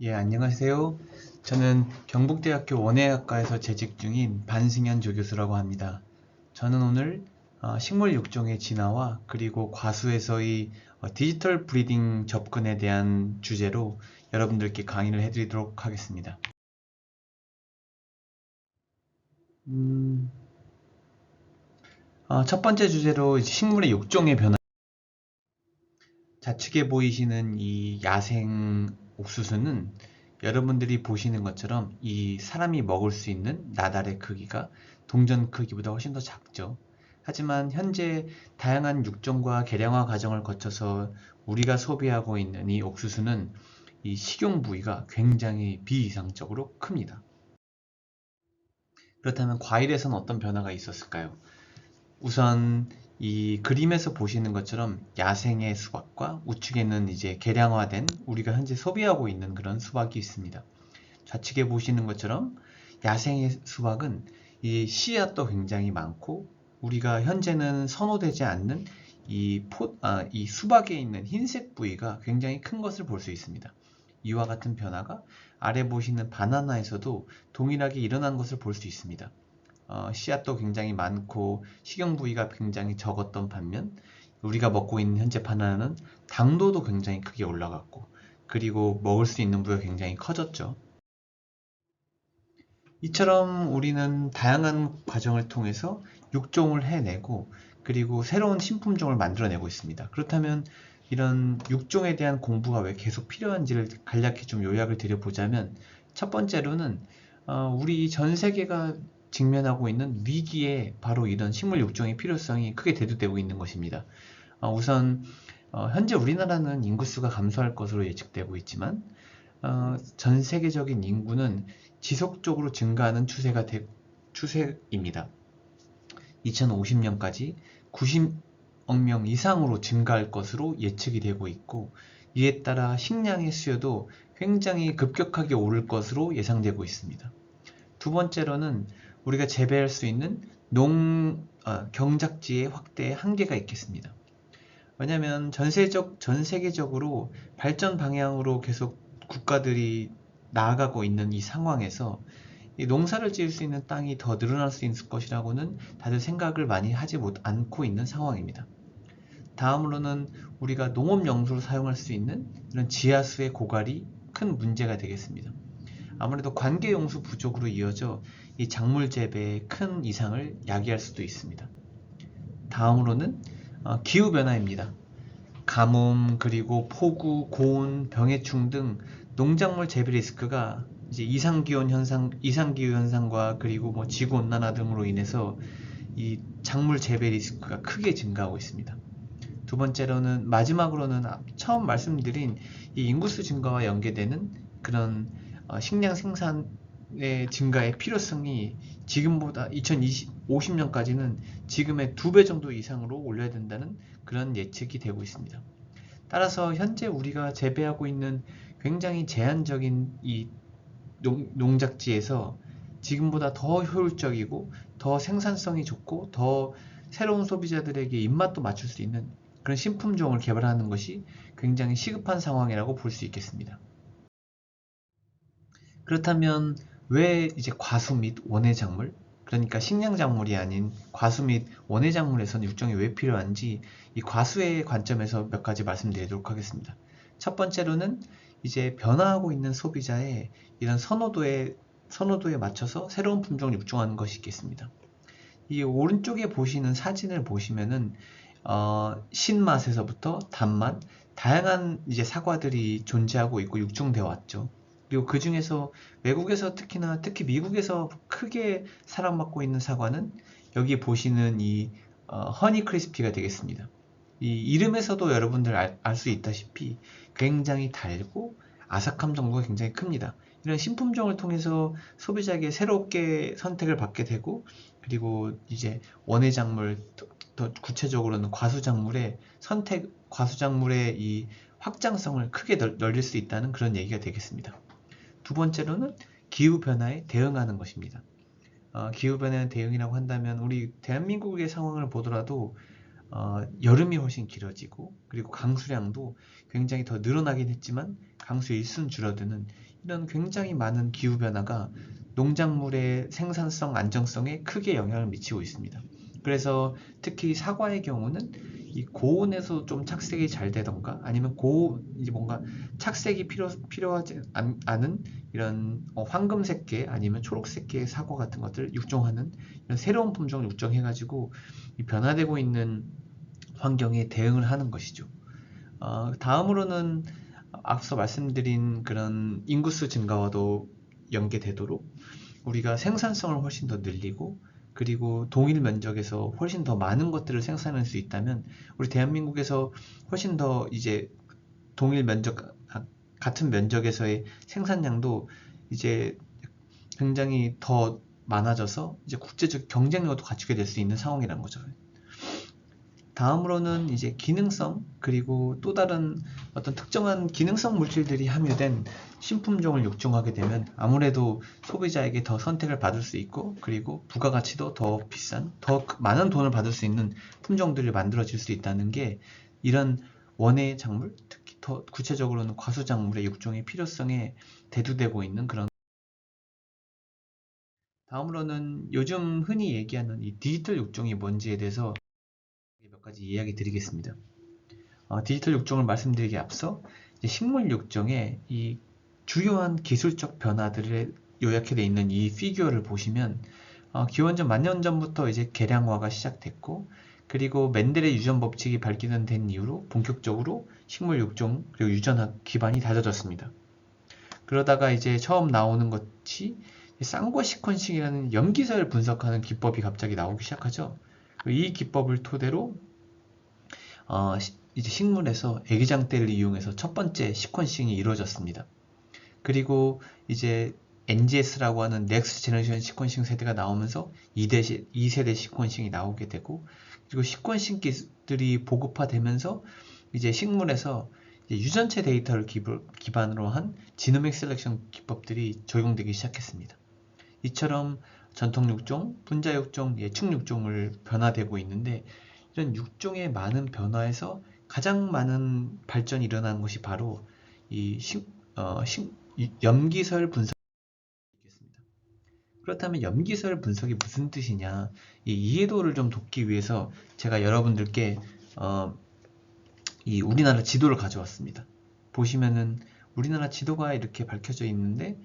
예, 안녕하세요. 저는 경북대학교 원예학과에서 재직 중인 반승현 조교수라고 합니다. 저는 오늘 식물 육종의 진화와 그리고 과수에서의 디지털 브리딩 접근에 대한 주제로 여러분들께 강의를 해드리도록 하겠습니다. 첫 번째 주제로 식물의 육종의 변화. 좌측에 보이시는 이 야생 옥수수는 여러분들이 보시는 것처럼 이 사람이 먹을 수 있는 나달의 크기가 동전 크기보다 훨씬 더 작죠. 하지만 현재 다양한 육종과 개량화 과정을 거쳐서 우리가 소비하고 있는 이 옥수수는 이 식용 부위가 굉장히 비이상적으로 큽니다. 그렇다면 과일에서는 어떤 변화가 있었을까요? 우선 이 그림에서 보시는 것처럼 야생의 수박과 우측에는 이제 개량화된 우리가 현재 소비하고 있는 그런 수박이 있습니다. 좌측에 보시는 것처럼 야생의 수박은 이 씨앗도 굉장히 많고 우리가 현재는 선호되지 않는 이 수박에 있는 흰색 부위가 굉장히 큰 것을 볼 수 있습니다. 이와 같은 변화가 아래 보시는 바나나에서도 동일하게 일어난 것을 볼 수 있습니다. 씨앗도 굉장히 많고 식용 부위가 굉장히 적었던 반면 우리가 먹고 있는 현재 바나나는 당도도 굉장히 크게 올라갔고 그리고 먹을 수 있는 부위가 굉장히 커졌죠. 이처럼 우리는 다양한 과정을 통해서 육종을 해내고 그리고 새로운 신품종을 만들어내고 있습니다. 그렇다면 이런 육종에 대한 공부가 왜 계속 필요한지를 간략히 좀 요약을 드려보자면 첫 번째로는 우리 전 세계가 직면하고 있는 위기에 바로 이런 식물 육종의 필요성이 크게 대두되고 있는 것입니다. 우선 현재 우리나라는 인구수가 감소할 것으로 예측되고 있지만 전 세계적인 인구는 지속적으로 증가하는 추세입니다. 2050년까지 90억 명 이상으로 증가할 것으로 예측이 되고 있고 이에 따라 식량의 수요도 굉장히 급격하게 오를 것으로 예상되고 있습니다. 두 번째로는 우리가 재배할 수 있는 경작지의 확대에 한계가 있겠습니다. 왜냐하면 전 세계적으로 발전 방향으로 계속 국가들이 나아가고 있는 이 상황에서 이 농사를 지을 수 있는 땅이 더 늘어날 수 있을 것이라고는 다들 생각을 많이 하지 않고 있는 상황입니다. 다음으로는 우리가 농업 용수로 사용할 수 있는 이런 지하수의 고갈이 큰 문제가 되겠습니다. 아무래도 관계 용수 부족으로 이어져 이 작물 재배에 큰 이상을 야기할 수도 있습니다. 다음으로는 기후 변화입니다. 가뭄, 그리고 폭우, 고온, 병해충 등 농작물 재배 리스크가 이제 이상기후 현상과 그리고 뭐 지구 온난화 등으로 인해서 이 작물 재배 리스크가 크게 증가하고 있습니다. 두 번째로는 마지막으로는 처음 말씀드린 이 인구수 증가와 연계되는 그런 식량 생산의 증가의 필요성이 지금보다 2050년까지는 지금의 2배 정도 이상으로 올려야 된다는 그런 예측이 되고 있습니다. 따라서 현재 우리가 재배하고 있는 굉장히 제한적인 이 농작지에서 지금보다 더 효율적이고 더 생산성이 좋고 더 새로운 소비자들에게 입맛도 맞출 수 있는 그런 신품종을 개발하는 것이 굉장히 시급한 상황이라고 볼 수 있겠습니다. 그렇다면 왜 이제 과수 및 원예 작물, 그러니까 식량 작물이 아닌 과수 및 원예 작물에서는 육종이 왜 필요한지 이 과수의 관점에서 몇 가지 말씀드리도록 하겠습니다. 첫 번째로는 이제 변화하고 있는 소비자의 이런 선호도에 맞춰서 새로운 품종을 육종하는 것이 있겠습니다. 이 오른쪽에 보시는 사진을 보시면은 신맛에서부터 단맛, 다양한 이제 사과들이 존재하고 있고 육종되어 왔죠. 그리고 그 중에서 외국에서 특히 미국에서 크게 사랑받고 있는 사과는 여기 보시는 이 허니 크리스피가 되겠습니다. 이 이름에서도 여러분들 알 수 있다시피 굉장히 달고 아삭함 정도가 굉장히 큽니다. 이런 신품종을 통해서 소비자에게 새롭게 선택을 받게 되고 그리고 이제 원예 작물 더 구체적으로는 과수작물의 이 확장성을 크게 넓힐 수 있다는 그런 얘기가 되겠습니다. 두 번째로는 기후변화에 대응하는 것입니다. 기후변화에 대응이라고 한다면 우리 대한민국의 상황을 보더라도 여름이 훨씬 길어지고 그리고 강수량도 굉장히 더 늘어나긴 했지만 강수 일수는 줄어드는 이런 굉장히 많은 기후변화가 농작물의 생산성, 안정성에 크게 영향을 미치고 있습니다. 그래서 특히 사과의 경우는 이 고온에서 좀 착색이 잘 되던가 아니면 이제 뭔가 착색이 필요하지 않은 이런 황금색계 아니면 초록색계의 사과 같은 것들을 육종하는 이런 새로운 품종을 육종해가지고 이 변화되고 있는 환경에 대응을 하는 것이죠. 다음으로는 앞서 말씀드린 그런 인구수 증가와도 연계되도록 우리가 생산성을 훨씬 더 늘리고 그리고 동일 면적에서 훨씬 더 많은 것들을 생산할 수 있다면 우리 대한민국에서 훨씬 더 이제 동일 면적 같은 면적에서의 생산량도 이제 굉장히 더 많아져서 이제 국제적 경쟁력도 갖추게 될 수 있는 상황이라는 거죠. 다음으로는 이제 기능성 그리고 또 다른 어떤 특정한 기능성 물질들이 함유된 신품종을 육종하게 되면 아무래도 소비자에게 더 선택을 받을 수 있고 그리고 부가가치도 더 비싼 더 많은 돈을 받을 수 있는 품종들이 만들어질 수 있다는 게 이런 원예 작물 특히 더 구체적으로는 과수작물의 육종의 필요성에 대두되고 있는 그런. 다음으로는 요즘 흔히 얘기하는 이 디지털 육종이 뭔지에 대해서 몇 가지 이야기 드리겠습니다. 디지털 육종을 말씀드리기 앞서 식물 육종의 이 주요한 기술적 변화들을 요약해 되어 있는 이 피규어를 보시면 기원전 만년 전부터 이제 개량화가 시작됐고 그리고 맨델의 유전 법칙이 발견된 이후로 본격적으로 식물 육종 그리고 유전학 기반이 다져졌습니다. 그러다가 이제 처음 나오는 것이 쌍과 시퀀싱이라는 염기서열 분석하는 기법이 갑자기 나오기 시작하죠. 이 기법을 토대로 이제 식물에서 애기장대를 이용해서 첫 번째 시퀀싱이 이루어졌습니다. 그리고 이제 NGS라고 하는 넥스트 제너레이션 시퀀싱 세대가 나오면서 2세대 시퀀싱이 나오게 되고 그리고 시퀀싱 기술들이 보급화되면서 이제 식물에서 이제 유전체 데이터를 기반으로 한 지노믹 셀렉션 기법들이 적용되기 시작했습니다. 이처럼 전통 육종, 분자 육종, 예측 육종을 변화되고 있는데 이런 육종의 많은 변화에서 가장 많은 발전이 일어나는 것이 바로 이 염기설 분석이겠습니다. 그렇다면 염기설 분석이 무슨 뜻이냐? 이 이해도를 좀 돕기 위해서 제가 여러분들께 이 우리나라 지도를 가져왔습니다. 보시면은 우리나라 지도가 이렇게 밝혀져 있는데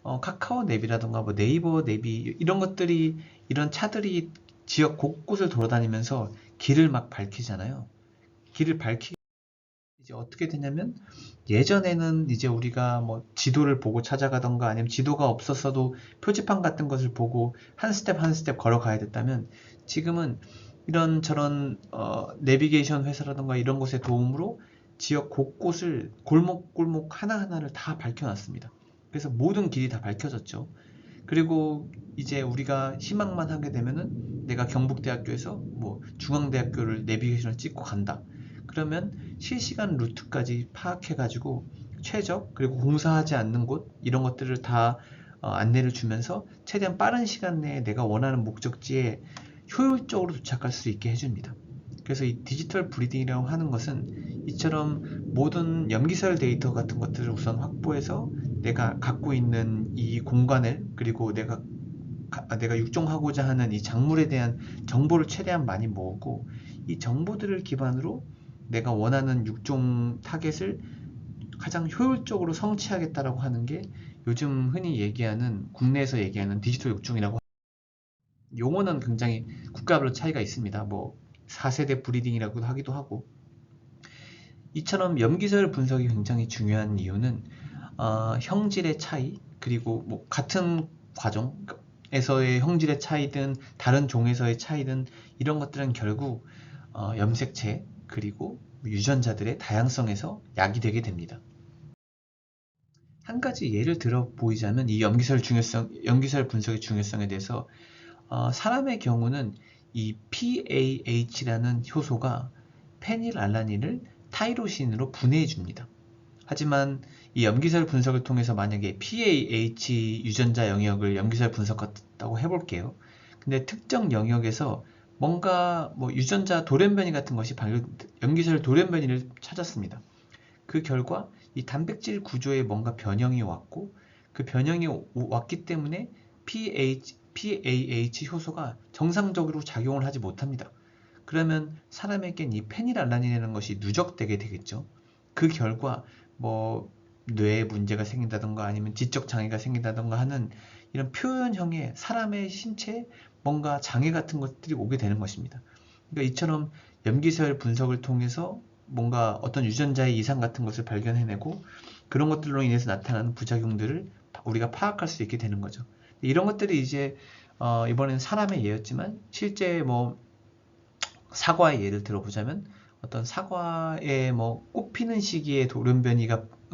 카카오 앱이라던가 뭐 네이버 앱이 이런 것들이 이런 차들이 지역 곳곳을 돌아다니면서 길을 막 밝히잖아요. 길을 밝히기 이제 어떻게 되냐면 예전에는 이제 우리가 뭐 지도를 보고 찾아가던가 아니면 지도가 없었어도 표지판 같은 것을 보고 한 스텝 한 스텝 걸어가야 됐다면 지금은 이런 저런 내비게이션 회사라던가 이런 곳의 도움으로 지역 곳곳을 골목골목 하나하나를 다 밝혀놨습니다. 그래서 모든 길이 다 밝혀졌죠. 그리고 이제 우리가 희망만 하게 되면은 내가 경북대학교에서 뭐 중앙대학교를 내비게이션을 찍고 간다. 그러면 실시간 루트까지 파악해가지고 최적 그리고 공사하지 않는 곳 이런 것들을 다 안내를 주면서 최대한 빠른 시간 내에 내가 원하는 목적지에 효율적으로 도착할 수 있게 해줍니다. 그래서 이 디지털 브리딩이라고 하는 것은 이처럼 모든 염기설 데이터 같은 것들을 우선 확보해서 내가 갖고 있는 이 공간을 그리고 내가 육종하고자 하는 이 작물에 대한 정보를 최대한 많이 모으고 이 정보들을 기반으로 내가 원하는 육종 타겟을 가장 효율적으로 성취하겠다라고 하는 게 요즘 흔히 얘기하는 국내에서 얘기하는 디지털 육종이라고. 용어는 굉장히 국가별로 차이가 있습니다. 뭐 4세대 브리딩이라고도 하기도 하고. 이처럼 염기설 분석이 굉장히 중요한 이유는 형질의 차이 그리고 뭐 같은 과정에서의 형질의 차이든 다른 종에서의 차이든 이런 것들은 결국 염색체 그리고 유전자들의 다양성에서 약이 됩니다. 한 가지 예를 들어 보이자면 이 염기설 분석의 중요성에 대해서 사람의 경우는 이 PAH라는 효소가 페닐알라닌을 타이로신으로 분해해 줍니다. 하지만 이 염기설 분석을 통해서 만약에 PAH 유전자 영역을 염기설 분석했다고 해볼게요. 근데 특정 영역에서 뭔가 뭐 유전자 돌연변이 같은 것이 염기설 돌연변이를 찾았습니다. 그 결과 이 단백질 구조에 뭔가 변형이 왔고 그 변형이 왔기 때문에 PAH 효소가 정상적으로 작용을 하지 못합니다. 그러면 사람에겐 이 페닐알라닌이라는 것이 누적되게 되겠죠. 그 결과 뭐 뇌에 문제가 생긴다던가 아니면 지적 장애가 생긴다던가 하는 이런 표현형의 사람의 신체에 뭔가 장애 같은 것들이 오게 되는 것입니다. 그러니까 이처럼 염기서열 분석을 통해서 뭔가 어떤 유전자의 이상 같은 것을 발견해내고 그런 것들로 인해서 나타나는 부작용들을 우리가 파악할 수 있게 되는 거죠. 이런 것들이 이제 이번엔 사람의 예였지만 실제 뭐 사과의 예를 들어보자면 어떤 사과의 뭐 꽃피는 시기에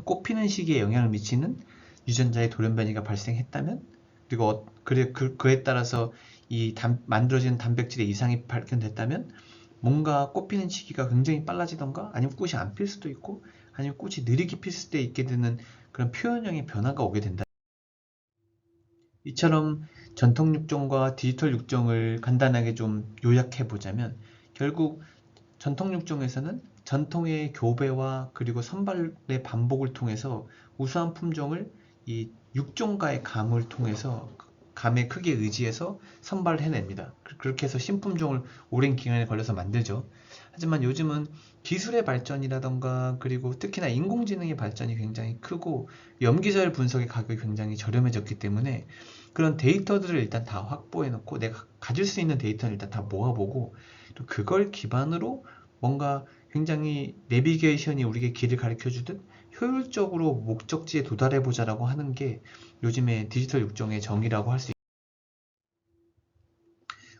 꽃피는 시기에 영향을 미치는 유전자의 돌연변이가 발생했다면 그리고 그에 따라서 만들어지는 단백질의 이상이 발견됐다면 뭔가 꽃피는 시기가 굉장히 빨라지던가 아니면 꽃이 안 필 수도 있고 아니면 꽃이 느리게 필 수도 있게 되는 그런 표현형의 변화가 오게 된다. 이처럼 전통 육종과 디지털 육종을 간단하게 좀 요약해 보자면 결국 전통 육종에서는 전통의 교배와 그리고 선발의 반복을 통해서 우수한 품종을 이 육종가의 감을 통해서 감의 크기에 의지해서 선발해냅니다. 그렇게 해서 신품종을 오랜 기간에 걸려서 만들죠. 하지만 요즘은 기술의 발전이라던가 그리고 특히나 인공지능의 발전이 굉장히 크고 염기서열 분석의 가격이 굉장히 저렴해졌기 때문에 그런 데이터들을 일단 다 확보해 놓고 내가 가질 수 있는 데이터를 일단 다 모아보고 또 그걸 기반으로 뭔가 굉장히 내비게이션이 우리에게 길을 가르쳐 주듯 효율적으로 목적지에 도달해 보자라고 하는 게 요즘의 디지털 육종의 정의라고 할 수 있습니다.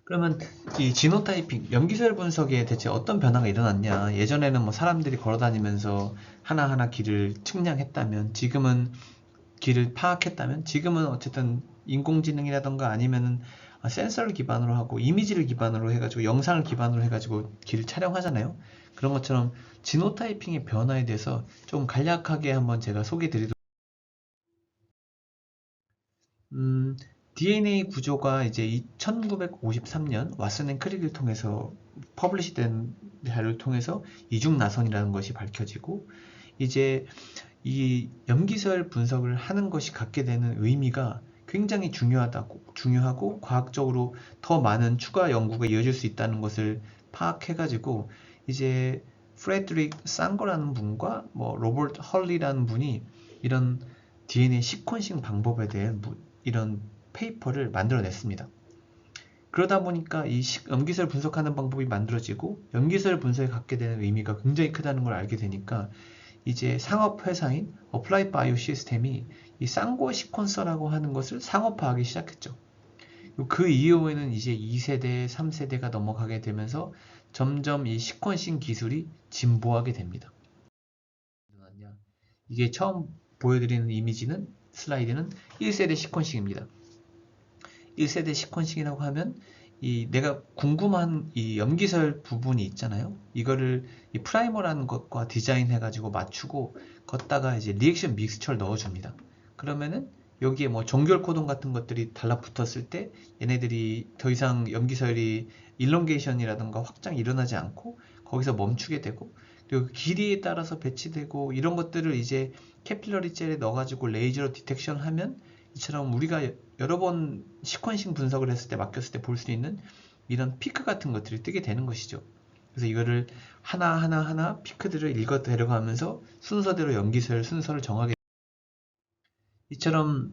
그러면 이 지노타이핑, 염기서열 분석에 대체 어떤 변화가 일어났냐? 예전에는 뭐 사람들이 걸어 다니면서 하나하나 길을 측량했다면 지금은 길을 파악했다면 지금은 어쨌든 인공지능이라던가 아니면은 센서를 기반으로 하고 이미지를 기반으로 해가지고 영상을 기반으로 해가지고 길을 촬영하잖아요. 그런 것처럼 지노타이핑의 변화에 대해서 좀 간략하게 한번 제가 소개해 드리도록 DNA 구조가 이제 1953년 왓슨 앤 크릭을 통해서 퍼블리시된 자료를 통해서 이중나선이라는 것이 밝혀지고 이제 이 염기서열 분석을 하는 것이 갖게 되는 의미가 굉장히 중요하고 과학적으로 더 많은 추가 연구가 이어질 수 있다는 것을 파악해가지고 이제 프레드릭 상거라는 분과 뭐 로버트 헐리라는 분이 이런 DNA 시퀀싱 방법에 대한 이런 페이퍼를 만들어냈습니다. 그러다 보니까 이 염기서열 분석하는 방법이 만들어지고 염기서열 분석에 갖게 되는 의미가 굉장히 크다는 걸 알게 되니까 이제 상업 회사인 어플라이드 바이오 시스템이 이 쌍고 시퀀서라고 하는 것을 상업화하기 시작했죠. 그 이후에는 이제 2세대, 3세대가 넘어가게 되면서 점점 이 시퀀싱 기술이 진보하게 됩니다. 이게 처음 보여드리는 이미지는 슬라이드는 1세대 시퀀싱입니다. 1세대 시퀀싱이라고 하면 내가 궁금한 이 염기설 부분이 있잖아요. 이거를 이 프라이머라는 것과 디자인해 가지고 맞추고 걷다가 이제 리액션 믹스처를 넣어줍니다. 그러면은 여기에 뭐 종결 코동 같은 것들이 달라붙었을 때 얘네들이 더 이상 염기설이 일롱게이션이라든가 확장이 일어나지 않고 거기서 멈추게 되고 그리고 길이에 따라서 배치되고 이런 것들을 이제 캐필러리 젤에 넣어가지고 레이저로 디텍션 하면 이처럼 우리가 여러 번 시퀀싱 분석을 했을 때 맡겼을 때 볼 수 있는 이런 피크 같은 것들이 뜨게 되는 것이죠. 그래서 이거를 하나 피크들을 읽어 데려가면서 순서대로 염기설 순서를 정하게 이처럼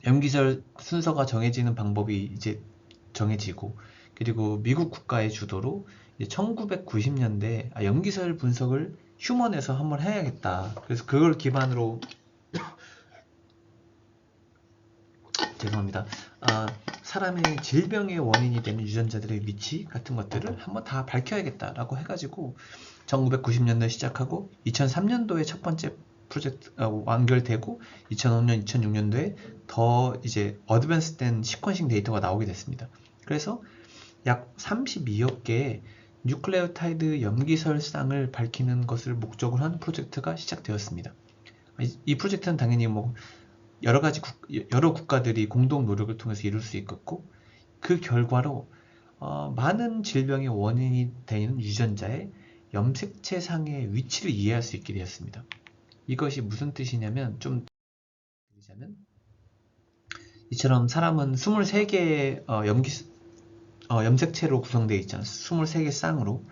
염기설 순서가 정해지는 방법이 이제 정해지고 그리고 미국 국가의 주도로 1990년대 염기설 분석을 휴먼에서 한번 해야겠다. 그래서 그걸 기반으로 죄송합니다. 사람의 질병의 원인이 되는 유전자들의 위치 같은 것들을 한번 다 밝혀야겠다라고 해가지고 1990년도에 시작하고 2003년도에 첫 번째 프로젝트 완결되고 2005년, 2006년도에 더 이제 어드밴스된 시퀀싱 데이터가 나오게 됐습니다. 그래서 약 32억 개의 뉴클레오타이드 염기설상을 밝히는 것을 목적으로 한 프로젝트가 시작되었습니다. 이 프로젝트는 당연히 뭐 여러 국가들이 공동 노력을 통해서 이룰 수 있었고 그 결과로 많은 질병의 원인이 되는 유전자의 염색체상의 위치를 이해할 수 있게 되었습니다. 이것이 무슨 뜻이냐면 좀 그리자면 이처럼 사람은 23개의 염색체로 구성되어 있잖아요. 23개 쌍으로.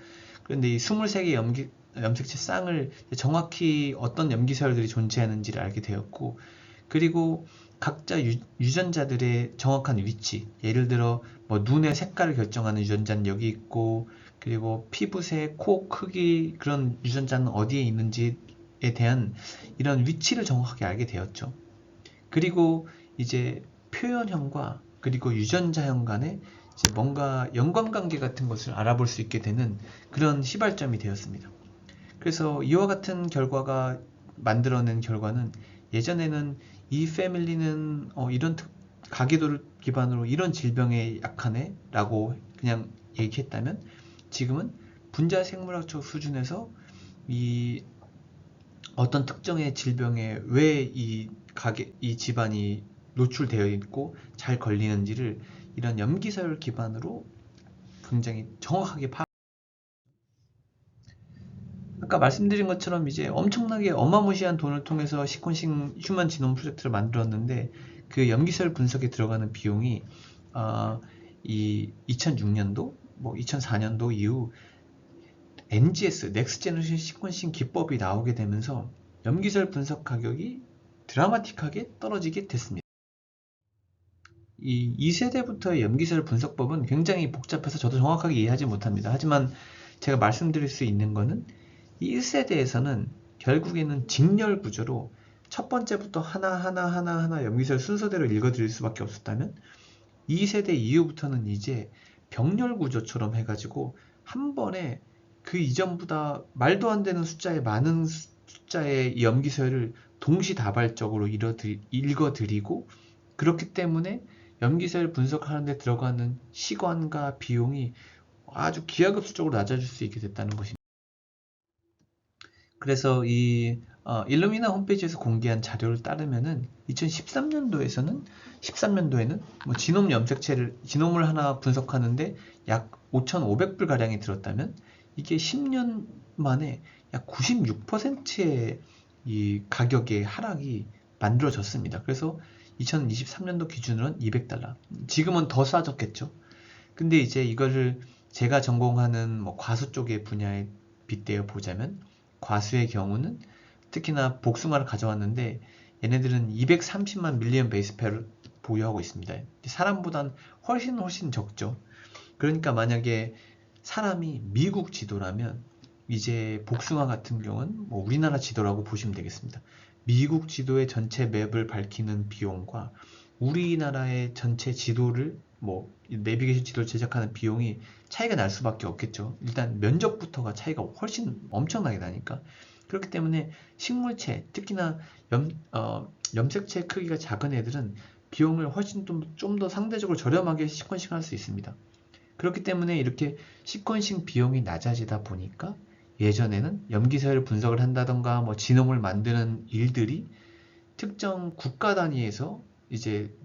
그런데 이 23개 염색체 쌍을 정확히 어떤 염기서열들이 존재하는지를 알게 되었고, 그리고 각자 유전자들의 정확한 위치, 예를 들어 뭐 눈의 색깔을 결정하는 유전자는 여기 있고, 그리고 피부색, 코 크기, 그런 유전자는 어디에 있는지에 대한 이런 위치를 정확하게 알게 되었죠. 그리고 이제 표현형과 그리고 유전자형 간의 이제 뭔가 연관관계 같은 것을 알아볼 수 있게 되는 그런 시발점이 되었습니다. 그래서 이와 같은 결과가 만들어낸 결과는, 예전에는 이 패밀리는 이런 가계도를 기반으로 이런 질병에 약하네 라고 그냥 얘기했다면, 지금은 분자생물학적 수준에서 이 어떤 특정의 질병에 왜 이 집안이 노출되어 있고 잘 걸리는지를 이런 염기서열 기반으로 굉장히 정확하게 아까 말씀드린 것처럼 이제 엄청나게 어마무시한 돈을 통해서 시퀀싱 휴먼 지놈 프로젝트를 만들었는데, 그 염기서열 분석에 들어가는 비용이 이 2006년도, 뭐 2004년도 이후 NGS, 넥스트 제너레이션 시퀀싱 기법이 나오게 되면서 염기서열 분석 가격이 드라마틱하게 떨어지게 됐습니다. 이 2세대부터의 염기서열 분석법은 굉장히 복잡해서 저도 정확하게 이해하지 못합니다. 하지만 제가 말씀드릴 수 있는 거는, 이 1세대에서는 결국에는 직렬 구조로 첫 번째부터 하나 염기서열 순서대로 읽어드릴 수밖에 없었다면, 2세대 이후부터는 이제 병렬 구조처럼 해가지고 한 번에 그 이전보다 말도 안 되는 숫자의 많은 숫자의 염기서열을 동시다발적으로 읽어드리고, 그렇기 때문에 염기서열 분석하는 데 들어가는 시간과 비용이 아주 기하급수적으로 낮아질 수 있게 됐다는 것입니다. 그래서 이 일루미나 홈페이지에서 공개한 자료를 따르면은 2013년도에는 뭐 지놈을 하나 분석하는데 약 5,500불 가량이 들었다면, 이게 10년 만에 약 96%의 이 가격의 하락이 만들어졌습니다. 그래서 2023년도 기준으로는 200달러. 지금은 더 싸졌겠죠. 근데 이제 이거를 제가 전공하는 뭐 과수 쪽의 분야에 빗대어 보자면, 과수의 경우는 특히나 복숭아를 가져왔는데, 얘네들은 230만 밀리언 베이스페어를 보유하고 있습니다. 사람보단 훨씬 적죠. 그러니까 만약에 사람이 미국 지도라면, 이제 복숭아 같은 경우는 뭐 우리나라 지도라고 보시면 되겠습니다. 미국 지도의 전체 맵을 밝히는 비용과 우리나라의 전체 지도를, 뭐 내비게이션 지도를 제작하는 비용이 차이가 날 수밖에 없겠죠. 일단 면적부터가 차이가 훨씬 엄청나게 나니까. 그렇기 때문에 식물체, 특히나 염색체 크기가 작은 애들은 비용을 훨씬 좀 더 상대적으로 저렴하게 시퀀싱 할 수 있습니다. 그렇기 때문에 이렇게 시퀀싱 비용이 낮아지다 보니까, 예전에는 염기서열 분석을 한다던가 뭐 지놈을 만드는 일들이 특정 국가 단위에서 이제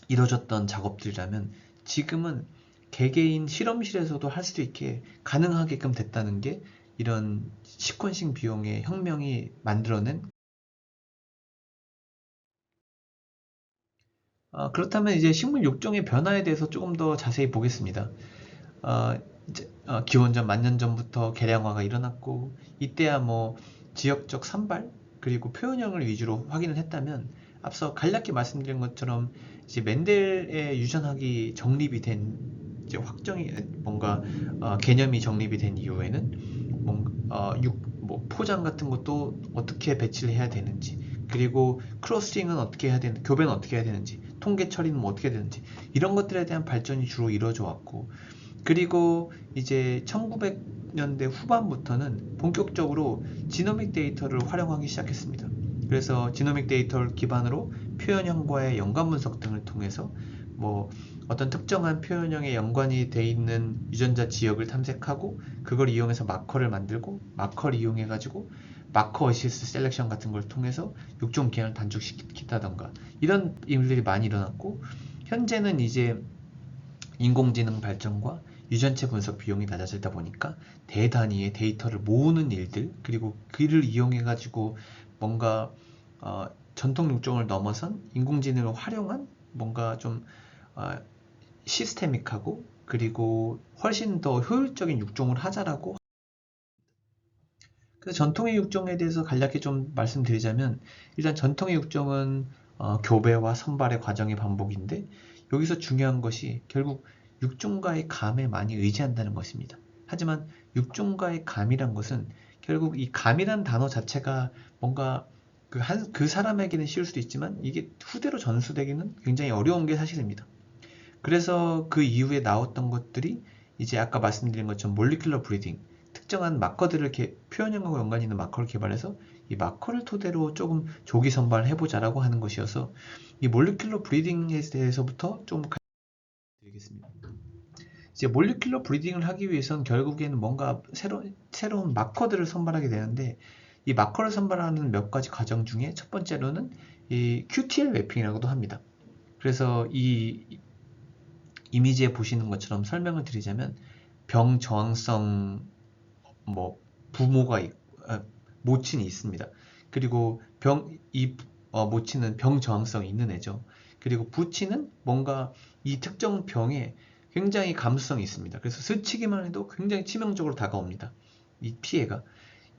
이루어졌던 작업들이라면, 지금은 개개인 실험실에서도 할 수 있게 가능하게끔 됐다는 게 이런 시퀀싱 비용의 혁명이 만들어낸. 그렇다면 이제 식물 육종의 변화에 대해서 조금 더 자세히 보겠습니다. 기원전 만년 전부터 개량화가 일어났고, 이때야 뭐 지역적 산발 그리고 표현형을 위주로 확인을 했다면, 앞서 간략히 말씀드린 것처럼 이제 멘델의 유전학이 정립이 된, 이제 뭔가 개념이 정립이 된 이후에는 뭐 포장 같은 것도 어떻게 배치를 해야 되는지, 그리고 크로스링은 어떻게 해야 되는지, 교배는 어떻게 해야 되는지, 통계 처리는 뭐 어떻게 해야 되는지, 이런 것들에 대한 발전이 주로 이루어져 왔고, 그리고 이제 1900년대 후반부터는 본격적으로 지노믹 데이터를 활용하기 시작했습니다. 그래서 지노믹 데이터를 기반으로 표현형과의 연관 분석 등을 통해서 뭐 어떤 특정한 표현형에 연관이 돼 있는 유전자 지역을 탐색하고, 그걸 이용해서 마커를 만들고, 마커를 이용해 가지고 마커 어시스트 셀렉션 같은 걸 통해서 육종 기한을 단축시킨다던가, 이런 일들이 많이 일어났고, 현재는 이제 인공지능 발전과 유전체 분석 비용이 낮아지다 보니까 대단위의 데이터를 모으는 일들, 그리고 그를 이용해 가지고 뭔가 전통 육종을 넘어선 인공지능을 활용한 뭔가 좀 시스테믹하고 그리고 훨씬 더 효율적인 육종을 하자라고. 그래서 전통의 육종에 대해서 간략히 좀 말씀드리자면, 일단 전통의 육종은 교배와 선발의 과정의 반복인데, 여기서 중요한 것이 결국 육종과의 감에 많이 의지한다는 것입니다. 하지만 육종과의 감이란 것은 결국 이 감이란 단어 자체가 뭔가 그 사람에게는 쉬울 수도 있지만 이게 후대로 전수되기는 굉장히 어려운 게 사실입니다. 그래서 그 이후에 나왔던 것들이 이제 아까 말씀드린 것처럼 몰리큘러 브리딩, 특정한 마커들을 표현형하고 연관이 있는 마커를 개발해서 이 마커를 토대로 조금 조기 선발을 해보자라고 하는 것이어서, 이 몰리큘러 브리딩에 대해서부터 좀 드리겠습니다. 이제 몰리큘러 브리딩을 하기 위해선 결국에는 뭔가 새로운 마커들을 선발하게 되는데, 이 마커를 선발하는 몇 가지 과정 중에 첫 번째로는 이 QTL 매핑이라고도 합니다. 그래서 이 이미지에 보시는 것처럼 설명을 드리자면, 병 저항성 부모가 모친이 있습니다. 그리고 모친은 병 저항성이 있는 애죠. 그리고 부친은 뭔가 이 특정 병에 굉장히 감수성이 있습니다. 그래서 스치기만 해도 굉장히 치명적으로 다가옵니다. 이 피해가.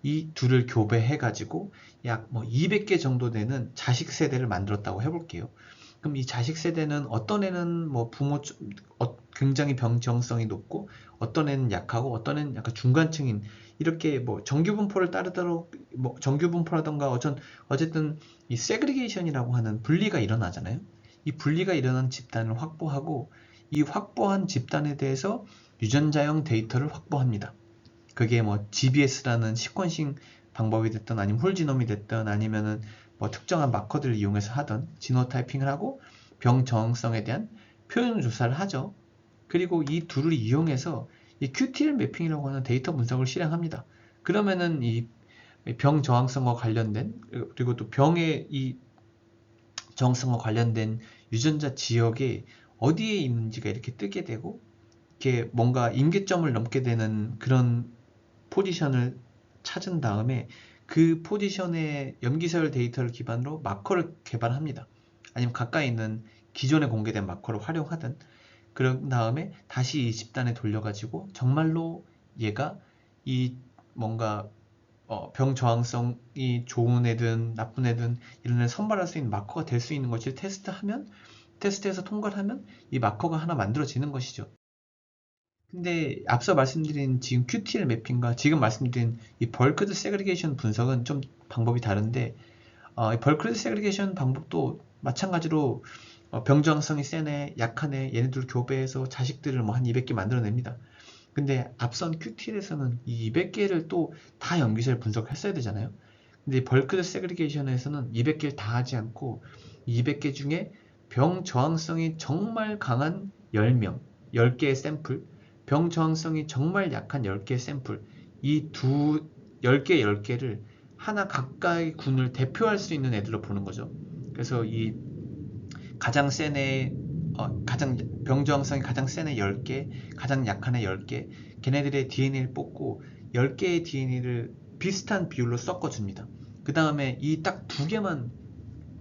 이 둘을 교배해가지고 약 200개 정도 되는 자식 세대를 만들었다고 해볼게요. 그럼 이 자식 세대는 어떤 애는 굉장히 병정성이 높고, 어떤 애는 약하고, 어떤 애는 약간 중간층인, 이렇게 정규분포를 따르도록 정규분포라던가 어쨌든 이 세그리게이션이라고 하는 분리가 일어나잖아요. 이 분리가 일어난 집단을 확보하고, 이 확보한 집단에 대해서 유전자형 데이터를 확보합니다. 그게 GBS라는 시퀀싱 방법이 됐든, 아니면 홀지놈이 됐든, 아니면은 특정한 마커들을 이용해서 하던 지노타이핑을 하고 병 저항성에 대한 표현 조사를 하죠. 그리고 이 둘을 이용해서 이 QTL 매핑이라고 하는 데이터 분석을 실행합니다. 그러면은 이 병 저항성과 관련된, 그리고 또 병의 이 저항성과 관련된 유전자 지역에 어디에 있는지가 이렇게 뜨게 되고, 이렇게 뭔가 임계점을 넘게 되는 그런 포지션을 찾은 다음에 그 포지션의 염기서열 데이터를 기반으로 마커를 개발합니다. 아니면 가까이 있는 기존에 공개된 마커를 활용하든, 그런 다음에 다시 이 집단에 돌려가지고 정말로 얘가 이 뭔가 병 저항성이 좋은 애든 나쁜 애든 이런 애를 선발할 수 있는 마커가 될 수 있는 것을 테스트해서 통과를 하면 이 마커가 하나 만들어지는 것이죠. 근데 앞서 말씀드린 지금 QTL 매핑과 지금 말씀드린 이 벌크드 세그리게이션 분석은 좀 방법이 다른데, 이 벌크드 세그리게이션 방법도 마찬가지로 병저항성이 센 애, 약한 애, 얘네들 교배해서 자식들을 한 200개 만들어냅니다. 근데 앞선 QTL에서는 이 200개를 또 다 염기서열 분석했어야 되잖아요. 근데 벌크드 세그리게이션에서는 200개를 다 하지 않고 200개 중에 병 저항성이 정말 강한 10명, 10개의 샘플, 병 저항성이 정말 약한 10개의 샘플, 이 10개, 10개를 하나 가까이 군을 대표할 수 있는 애들로 보는 거죠. 그래서 이 가장 센 애, 가장 병 저항성이 가장 센 애 10개, 가장 약한 애 10개, 걔네들의 DNA를 뽑고 10개의 DNA를 비슷한 비율로 섞어줍니다. 그 다음에 이 딱 두 개만,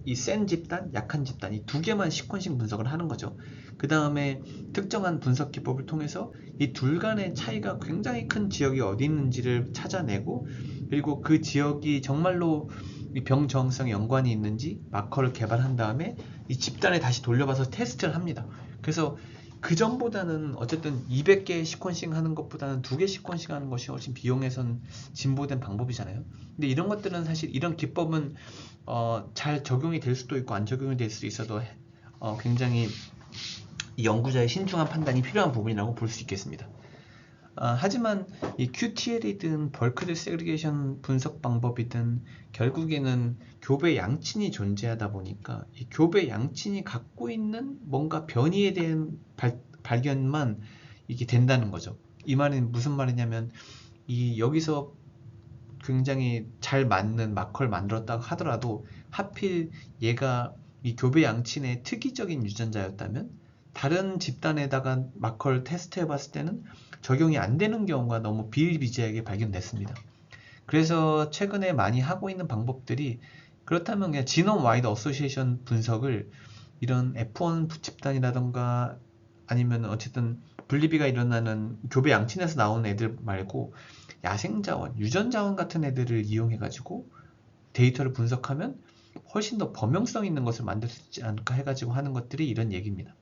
이 센 집단, 약한 집단, 이 두 개만 시퀀싱 분석을 하는 거죠. 그 다음에 특정한 분석 기법을 통해서 이 둘 간의 차이가 굉장히 큰 지역이 어디 있는지를 찾아내고, 그리고 그 지역이 정말로 이 병 저항성에 연관이 있는지 마커를 개발한 다음에 이 집단에 다시 돌려봐서 테스트를 합니다. 그래서 그 전보다는 어쨌든 200개 시퀀싱 하는 것보다는 2개 시퀀싱 하는 것이 훨씬 비용에선 진보된 방법이잖아요. 근데 이런 것들은 사실, 이런 기법은 잘 적용이 될 수도 있고 안 적용이 될 수도 있어도 굉장히 이 연구자의 신중한 판단이 필요한 부분이라고 볼 수 있겠습니다. 하지만 이 QTL이든 벌크드 세그리게이션 분석 방법이든 결국에는 교배 양친이 존재하다 보니까 이 교배 양친이 갖고 있는 뭔가 변이에 대한 발견만 이게 된다는 거죠. 이 말은 무슨 말이냐면, 이 여기서 굉장히 잘 맞는 마커를 만들었다고 하더라도 하필 얘가 이 교배 양친의 특이적인 유전자였다면 다른 집단에다가 마커를 테스트해 봤을 때는 적용이 안 되는 경우가 너무 비일비재하게 발견됐습니다. 그래서 최근에 많이 하고 있는 방법들이 그렇다면 그냥 지놈 와이드 어소시에이션 분석을 이런 F1 집단이라던가 아니면 어쨌든 분리비가 일어나는 교배 양친에서 나오는 애들 말고 야생자원, 유전자원 같은 애들을 이용해가지고 데이터를 분석하면 훨씬 더 범용성 있는 것을 만들 수 있지 않을까 해가지고 하는 것들이 이런 얘기입니다.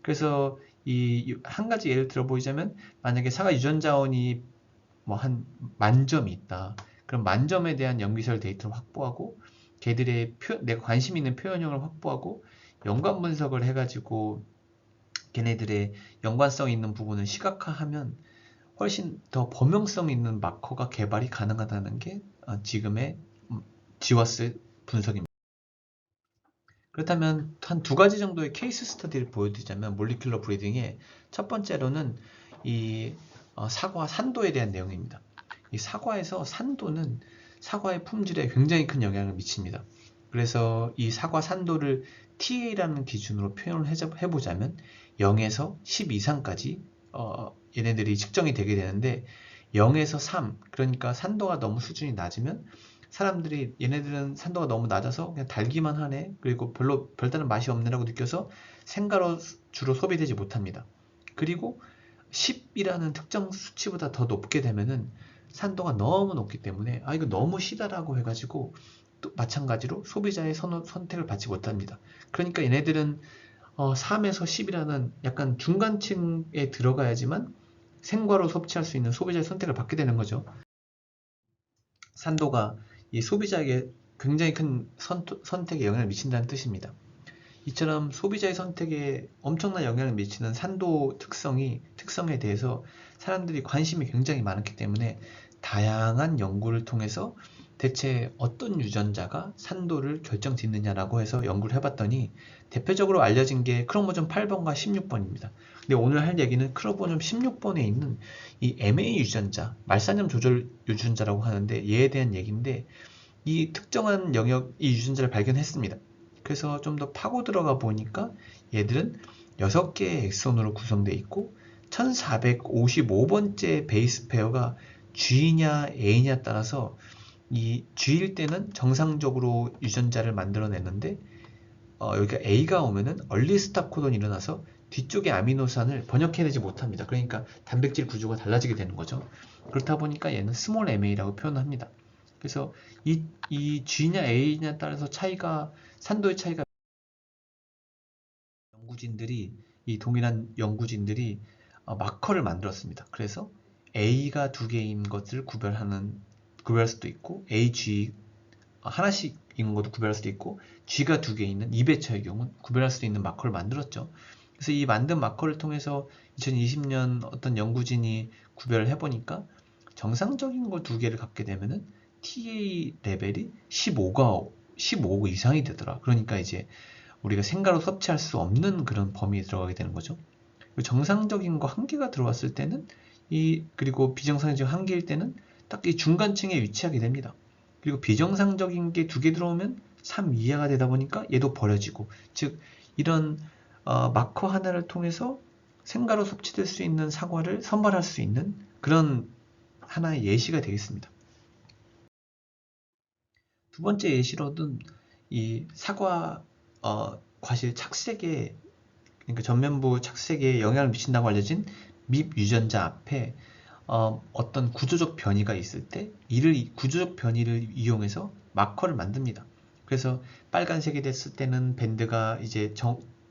그래서 이 한 가지 예를 들어보자면 만약에 사과 유전자원이 뭐 한 10,000점이 있다. 그럼 10,000점에 대한 염기설 데이터를 확보하고 걔들의 내가 관심 있는 표현형을 확보하고 연관 분석을 해가지고 걔네들의 연관성 있는 부분을 시각화하면 훨씬 더 범용성 있는 마커가 개발이 가능하다는 게 지금의 지워스 분석입니다. 그렇다면 한 두 가지 정도의 케이스 스터디를 보여드리자면 몰리큘러 브리딩의 첫 번째로는 이 사과 산도에 대한 내용입니다. 이 사과에서 산도는 사과의 품질에 굉장히 큰 영향을 미칩니다. 그래서 이 사과 산도를 TA라는 기준으로 표현을 해보자면 0에서 10 이상까지 얘네들이 측정이 되게 되는데 0에서 3, 그러니까 산도가 너무 수준이 낮으면 사람들이 얘네들은 산도가 너무 낮아서 그냥 달기만 하네, 그리고 별다른 맛이 없네라고 느껴서 생가로 주로 소비되지 못합니다. 그리고 10이라는 특정 수치보다 더 높게 되면은 산도가 너무 높기 때문에 이거 너무 시다라고 해가지고 또 마찬가지로 소비자의 선택을 받지 못합니다. 그러니까 얘네들은 3에서 10이라는 약간 중간층에 들어가야지만 생과로 섭취할 수 있는 소비자의 선택을 받게 되는 거죠. 산도가 이 소비자에게 굉장히 큰 선택에 영향을 미친다는 뜻입니다. 이처럼 소비자의 선택에 엄청난 영향을 미치는 산도 특성에 대해서 사람들이 관심이 굉장히 많았기 때문에 다양한 연구를 통해서 대체 어떤 유전자가 산도를 결정짓느냐라고 해서 연구를 해봤더니 대표적으로 알려진 게 크로모좀 8번과 16번입니다. 근데 오늘 할 얘기는 크로모좀 16번에 있는 이 MA 유전자, 말산염 조절 유전자라고 하는데 얘에 대한 얘기인데 이 특정한 영역, 이 유전자를 발견했습니다. 그래서 좀 더 파고 들어가 보니까 얘들은 6개의 엑선으로 구성되어 있고 1455번째 베이스 페어가 G냐 A냐 따라서 이 G일 때는 정상적으로 유전자를 만들어내는데 여기가 A가 오면은 얼리 스탑 코돈이 일어나서 뒤쪽의 아미노산을 번역해내지 못합니다. 그러니까 단백질 구조가 달라지게 되는 거죠. 그렇다 보니까 얘는 스몰 MA라고 표현합니다. 그래서 이 G냐 A냐 따라서 산도의 차이가 이 동일한 연구진들이 마커를 만들었습니다. 그래서 A가 두 개인 것을 구별할 수도 있고 AG 하나씩인 것도 구별할 수도 있고 G가 두 개 있는 2배차의 경우는 구별할 수도 있는 마커를 만들었죠. 그래서 이 만든 마커를 통해서 2020년 어떤 연구진이 구별을 해보니까 정상적인 거 두 개를 갖게 되면은 TA 레벨이 15 이상이 되더라. 그러니까 이제 우리가 생가로 섭취할 수 없는 그런 범위에 들어가게 되는 거죠. 정상적인 거 한 개가 들어왔을 때는 그리고 비정상적인 한 개일 때는 딱 이 중간층에 위치하게 됩니다. 그리고 비정상적인 게 두 개 들어오면 3 이하가 되다 보니까 얘도 버려지고, 즉 이런 마커 하나를 통해서 생가로 섭취될 수 있는 사과를 선발할 수 있는 그런 하나의 예시가 되겠습니다. 두 번째 예시로는 이 사과 과실 착색에, 그러니까 전면부 착색에 영향을 미친다고 알려진 밉 유전자 앞에 어떤 구조적 변이가 있을 때 구조적 변이를 이용해서 마커를 만듭니다. 그래서 빨간색이 됐을 때는 밴드가 이제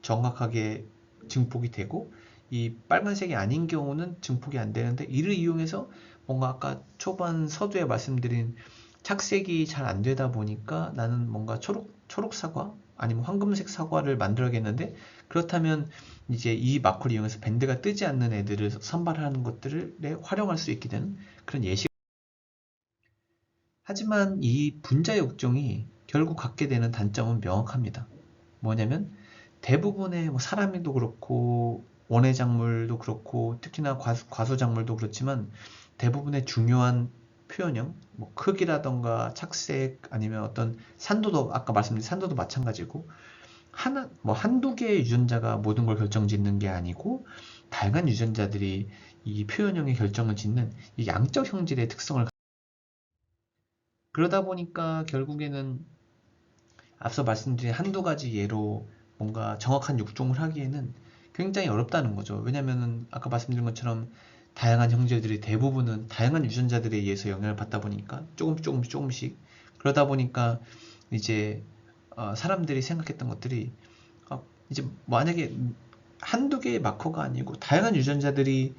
정확하게 증폭이 되고, 이 빨간색이 아닌 경우는 증폭이 안 되는데, 이를 이용해서 뭔가 아까 초반 서두에 말씀드린 착색이 잘 안 되다 보니까 나는 뭔가 초록 사과 아니면 황금색 사과를 만들어야겠는데, 그렇다면 이제 이 마커를 이용해서 밴드가 뜨지 않는 애들을 선발하는 것들을 활용할 수 있게 되는 그런 예시. 하지만 이 분자 역종이 결국 갖게 되는 단점은 명확합니다. 뭐냐면 대부분의 사람도 그렇고 원예 작물도 그렇고 특히나 과수 작물도 그렇지만 대부분의 중요한 표현형, 크기라던가 착색 아니면 어떤 산도도, 아까 말씀드린 산도도 마찬가지고, 한두 개의 유전자가 모든 걸 결정짓는 게 아니고 다양한 유전자들이 이 표현형의 결정을 짓는 이 양적 형질의 특성을, 그러다 보니까 결국에는 앞서 말씀드린 한두 가지 예로 뭔가 정확한 육종을 하기에는 굉장히 어렵다는 거죠. 왜냐면은 아까 말씀드린 것처럼 다양한 형제들이 대부분은 다양한 유전자들에 의해서 영향을 받다 보니까 조금씩 그러다 보니까 이제 사람들이 생각했던 것들이 이제 만약에 한두 개의 마커가 아니고 다양한 유전자들이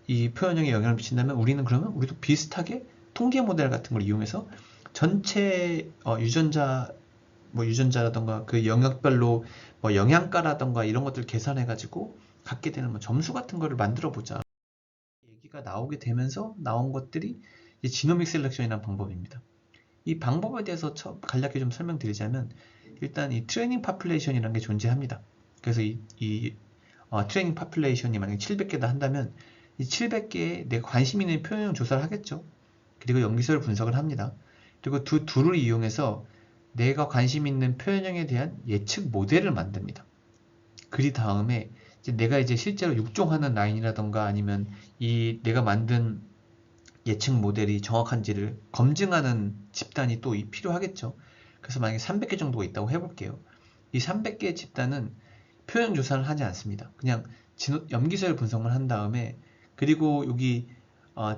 이 표현형에 영향을 미친다면 우리는 그러면 우리도 비슷하게 통계 모델 같은 걸 이용해서 전체 유전자 뭐 유전자라던가 그 영역별로 뭐 영양가라던가 이런 것들 계산해 가지고 갖게 되는 뭐 점수 같은 거를 만들어 보자 얘기가 나오게 되면서 나온 것들이 이 지노믹 셀렉션이라는 방법입니다. 이 방법에 대해서 간략히 좀 설명드리자면 일단 이 트레이닝 파퓰레이션이라는 게 존재합니다. 그래서 이 트레이닝 파퓰레이션이 만약에 700개다 한다면 이 700개에 내가 관심 있는 표현형 조사를 하겠죠. 그리고 염기서를 분석을 합니다. 그리고 둘을 이용해서 내가 관심 있는 표현형에 대한 예측 모델을 만듭니다. 그 다음에 내가 이제 실제로 육종하는 라인이라던가 아니면 이 내가 만든 예측 모델이 정확한지를 검증하는 집단이 또 필요하겠죠. 그래서 만약에 300개 정도가 있다고 해볼게요. 이 300개의 집단은 표현 조사를 하지 않습니다. 그냥 염기서열 분석을 한 다음에 그리고 여기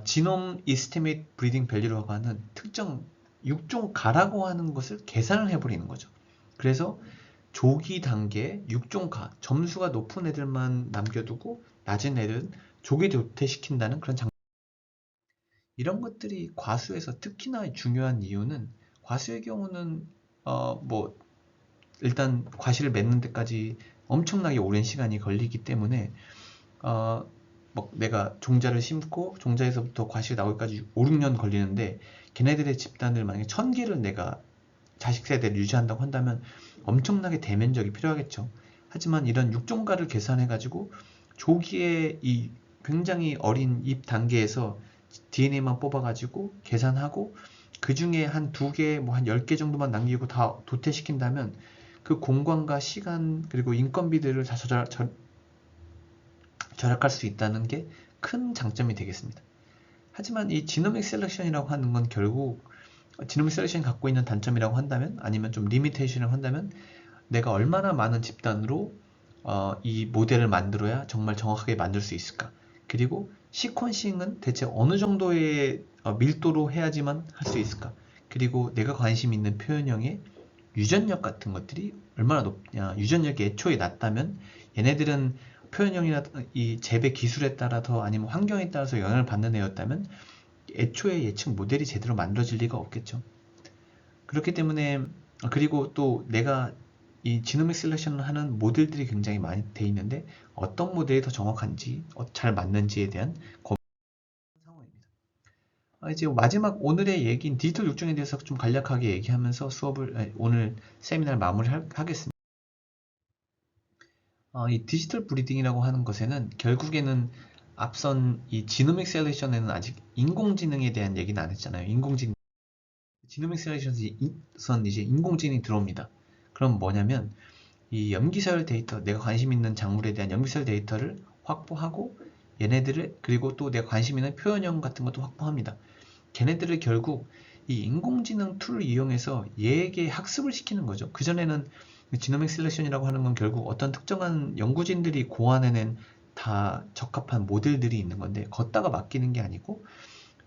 지놈 이스티메이트 브리딩 밸류라고 하는 특정 육종가라고 하는 것을 계산을 해버리는 거죠. 그래서 조기 단계 육종가 점수가 높은 애들만 남겨두고 낮은 애들은 조기 도태시킨다는 그런 이런 것들이 과수에서 특히나 중요한 이유는 과수의 경우는 뭐 일단 과실을 맺는 데까지 엄청나게 오랜 시간이 걸리기 때문에 뭐 내가 종자를 심고 종자에서부터 과실이 나오기까지 5, 6년 걸리는데 걔네들의 집단을 만약에 1000개를 내가 자식 세대를 유지한다고 한다면 엄청나게 대면적이 필요하겠죠. 하지만 이런 육종가를 계산해 가지고 조기에 이 굉장히 어린 잎 단계에서 DNA만 뽑아 가지고 계산하고 그 중에 한 2개, 뭐 한 10개 정도만 남기고 다 도태시킨다면 그 공간과 시간 그리고 인건비들을 다 절약할 수 있다는 게 큰 장점이 되겠습니다. 하지만 이 지노믹 셀렉션이라고 하는 건 결국 지노믹 셀렉션이 갖고 있는 단점이라고 한다면 아니면 좀 리미테이션이라고 한다면 내가 얼마나 많은 집단으로 이 모델을 만들어야 정말 정확하게 만들 수 있을까? 그리고 시퀀싱은 대체 어느 정도의 밀도로 해야지만 할 수 있을까? 그리고 내가 관심 있는 표현형의 유전력 같은 것들이 얼마나 높냐? 유전력이 애초에 낮다면 얘네들은 표현형이나 이 재배 기술에 따라서 아니면 환경에 따라서 영향을 받는 애였다면 애초에 예측 모델이 제대로 만들어질 리가 없겠죠. 그렇기 때문에 그리고 또 내가 이 지노믹 셀렉션을 하는 모델들이 굉장히 많이 돼 있는데 어떤 모델이 더 정확한지 잘 맞는지에 대한 상황입니다. 이제 마지막 오늘의 얘기인 디지털 육종에 대해서 좀 간략하게 얘기하면서 오늘 세미나를 마무리하겠습니다. 이 디지털 브리딩이라고 하는 것에는 결국에는 앞선 이 지노믹 셀렉션에는 아직 인공지능에 대한 얘기는 안 했잖아요. 지노믹 셀렉션에선 이제 인공지능이 들어옵니다. 그럼 뭐냐면 이 염기서열 데이터, 내가 관심 있는 작물에 대한 염기서열 데이터를 확보하고 얘네들을 그리고 또 내가 관심 있는 표현형 같은 것도 확보합니다. 걔네들을 결국 이 인공지능 툴을 이용해서 얘에게 학습을 시키는 거죠. 그전에는 지노믹 셀렉션이라고 하는 건 결국 어떤 특정한 연구진들이 고안해낸 다 적합한 모델들이 있는 건데 걷다가 맡기는 게 아니고